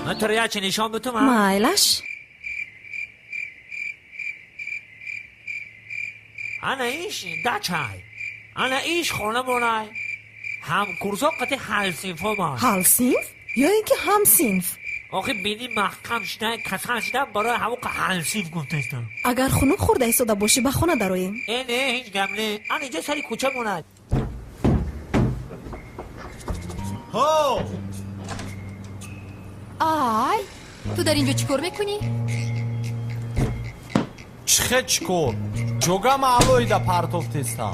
من تو رو یه چه نشان بتوم مایلش انا ایش دا چای انا ایش خونه بونای هم kursa qati hal sinf var. hal sinf یا اینکه هم صنف؟ آخه بینی محکم شدن کسان شدن برای همون که hal sinf گفته استم. اگر خنک خورده ایستاده باشی به خونه درویم. نه هیچ گمله. آن اینجا سری کوچه موند. هو آی تو در اینجا چیکار میکنی؟ چخه چیکار؟ جوگا معلوی دا پرتوف تستم.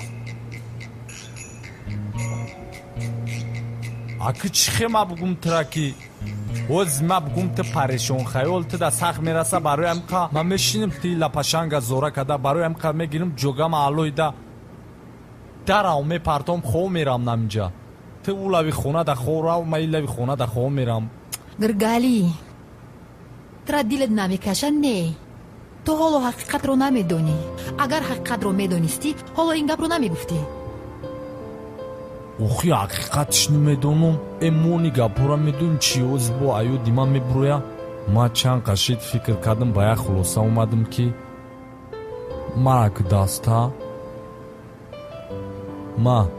اگه چخه ما بگم ترکی وز ما بگم ت پریشون خیال ت دا سخت میرسه برایم که ما میشینیم تی لپشنگ زورا کده برایم که میگیریم جوگا معلوی دا درام میپرتم خو میرم نمینجا ت اولوی خونه دا خو را و ما ایلوی خونه دا خو میرم. گرگالی ترا دیلت نمیکشه نه تو حالا حقیقت رو نمیدونی. اگر حقیقت رو میدونستی حالا این گپ رو نمیگفتی. اوخی حقیقتش نمیدونم امونی گپورا میدون چی اوز بو ایو دیما میبرویا. ما چند قشید فکر کردم باید خلاصه اومدم که مرک داستا ما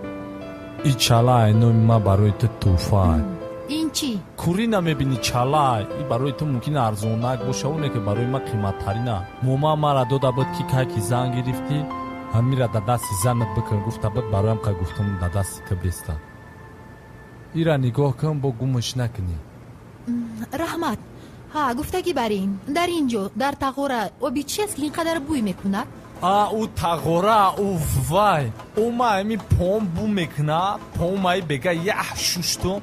ای چالا اینو ما برای تو توفای این چی؟ کوری نمیبینی چالا ای برای تو ممکن ارزونک باشه اونه که برای ما قیمت ترینه. موما مرا دو دبت که که زن گرفتی همین را در دستی زنت بکن گفت دبت برایم که گفتم در دستی تو بیسته ایرا نگاه کن با گمش نکنی. رحمت ها گفته که بریم در اینجا در تغوره و بی چیز که اینقدر بوی میکنه. او تغوره او وای او ما همی پام بو میکنه پام مایی بگه یه شوشتم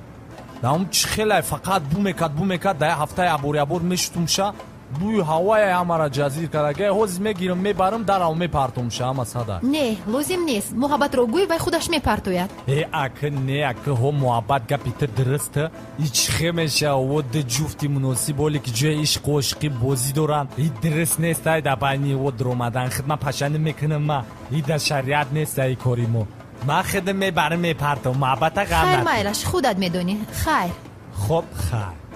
دام چخیلی فقط بو میکد ده هفته عبور میشتم شه بوی هوای همه جزیر کرده حوز میگیرم میبرم در او میپرتم شه همه صدا. نه لازم نیست محبت رو گوی و خودش میپرتوید. اکه نه اکه ها محبت گپیت درسته ایچ خیمشه و ده جفتی مناسب بولی که جای ایش قوشقی بازی دارن ای درست نیست ای ده بینی و درومدن خدمه پشنده میکنم ما ای ده شریعت نیست ای کاریمو ما خدم میبرم میپرتم محبت خیر غمت. مایلش خودت میدونی. خیر خب خیر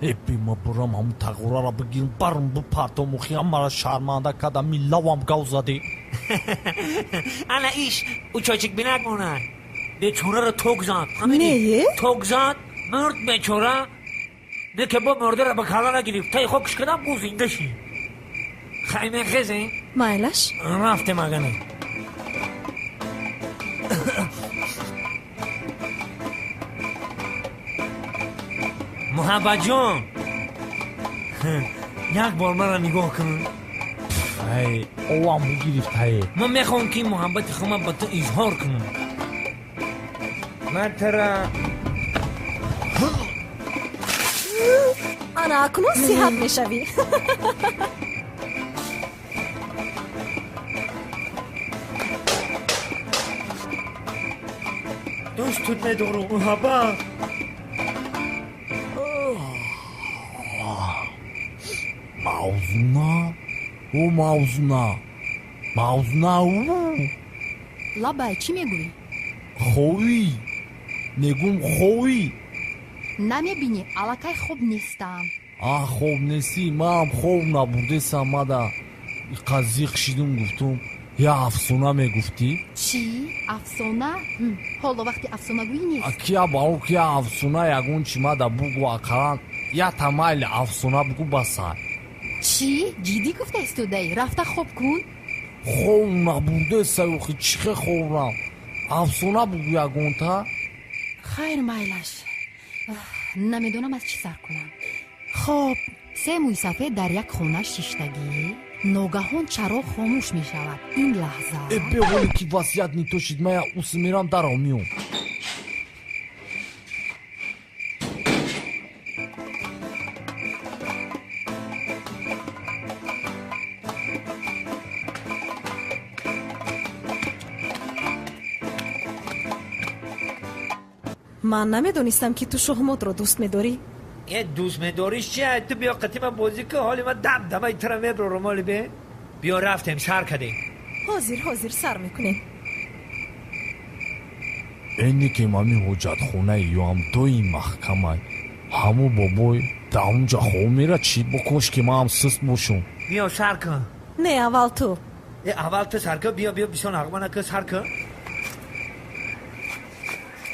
ای بی ما برام همون تغوره را بگیرم برم بپرتم و خیام مرا شرمانده کده می لوام گو زده. انا ایش او چاچک بینک موند بیچوره رو توک زد. نه توک زد مرد بیچوره نه که با مرده رو بکالا نگیریم تای خوکش کدم بو زنده شی خیمه خیزه مایلش رفته مگنه محبت جان یک بار من را نگاه کن. ای او هم بگیرفت های من میخوام که محبت خودم با تو اظهار کنم. من ترا انا اکنون صحت میشوی. دوستت ندارم محبت. موزونه او موزونه او لبای چی میگوی؟ خوی نگم خوی نمیبینی علاقه خوب نیستم. خوب نیستی ما هم خوب نبوده سمده ای قضیه خشیدم گفتم یا افسونه میگفتی؟ چی؟ افسانه؟ حالا وقتی افسانه گویی نیست. کیا باو کیا افسونه یگون چی ما دا بگو اکران یا تمایل افسونه بگو بسر. چی؟ جدی گفته استودهی رفته خوب کن؟ خوب نبوده سیوخی چخه خوبم افسونه بگو یگون تا. خیر مایلش نمیدونم از چی سر کنم. خب 3 موی سفید در یک خونه شیشتگی ناگهان چراغ خاموش می شود. این لحظه بگولی که وسیعت نیتوشید من اوس میرم در آمیون. من نمیدونستم که تو شهمات رو دوست میداری. یه دوست میداریش چیه؟ تو بیا قطعه بازی که حالی من دمه ترمه برو رومالی به بیا رفتیم سر کده حاضر سر میکنیم. اینی که مامی حجت خونه یا هم دوی محکمه همو بابای در اونجا خواه میره چی بکش که ما هم سست باشم. بیا سر کن. не аввал ту اول تو سر کن. بیا بیسان نغمه نکن سر کن.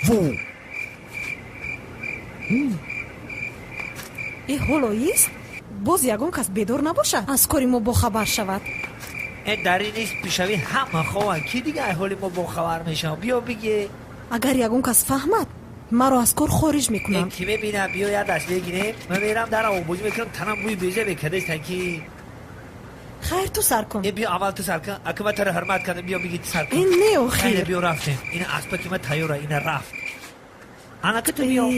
وو ин ҳолоист боз ягон кас бедор набошад аз кори мо бохабар шавад. این دری نیست پیشوی همه خواه کی دیگه احوالی ما با خبر میشم. بیا بگه агар ягон кас фаҳмад маро аз кор хориҷ мекунам. کی ببینم بیا یه دست بگیریم من میرم در آبوزی میکنم تنم بوی بیزه بکده تنکی. хайр ту сар кун. بیا اول تو سر کن اکه من تره حرمت کردم. بیا بگی تو سر کن. ин не خیلی охир بیا رفتیم. این اسبا که من تیاره این رفت. انا که تو بیا.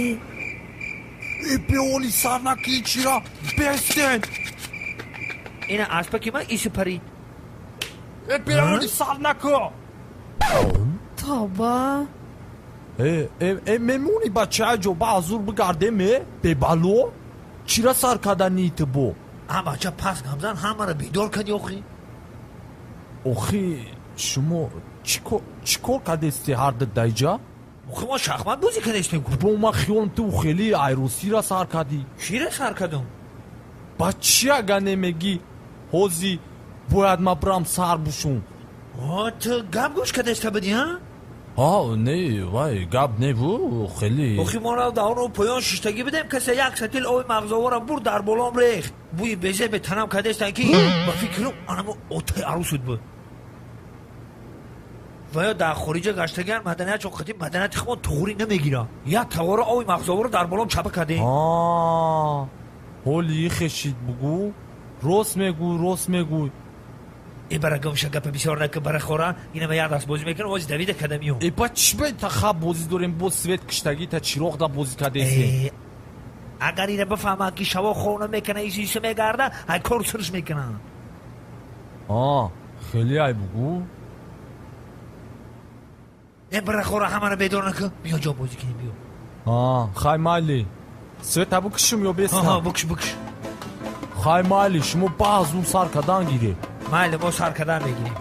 بیالی سر نکی چیرا بستن این اسبا که من ایسو پرید. بیالی سر نکو توبه ممونی بچه جو بعضور بگرده ببالو چیرا سر کدنی تو بو هم بچه پس گمزن همه رو بیدار کنی اخی. اخی شما چیکار کدستی هر دایجا؟ اخی ما شخمت بازی کنشتیم کن. با ما خیالم تو خیلی ایروسی را سر کدی چی سر کدم؟ بچه اگه نمیگی حوزی باید ما برام سر بشون. تو گم گوش کدشت بدی ها؟ نه وای گب نه بو خیلی اخی ما را دارو و پایان ششتگی بدیم کسی یک ستیل اوی مغزاوارم بور در بولام ریخت بوی بیزه به تنم کدشتن که با فکرم آنمو اوتای عروسود بود و یا در خارج گشتگر مدنیت چون خطیب مدنیت خمان توری نمیگیره یا تواره اوی مغزاوار در بولام چپه کده. هولی خشید بگو روست میگو ای برای گمشه گپ بسیار نکن برای خورا اینه ما یاد است بازی میکنم واسه دویده کدمیو. ای با چی باید تا خواب بازی داریم با سویت کشتگی تا چیراغ دا بازی کدیسی. اگر اینه بفهمه که شوا خونه میکنه ایسیسه میگرده های کار سرش میکنه. خیلی ای بگو این برای خورا همه رو بیدار نکن. بیا جا بازی کنیم بیا. خای مالی سویت ها بکشم یا بیستم؟ بکش. خای مالی شما بعض اون سر کدن گیره مالی ما سر کدن بگیریم.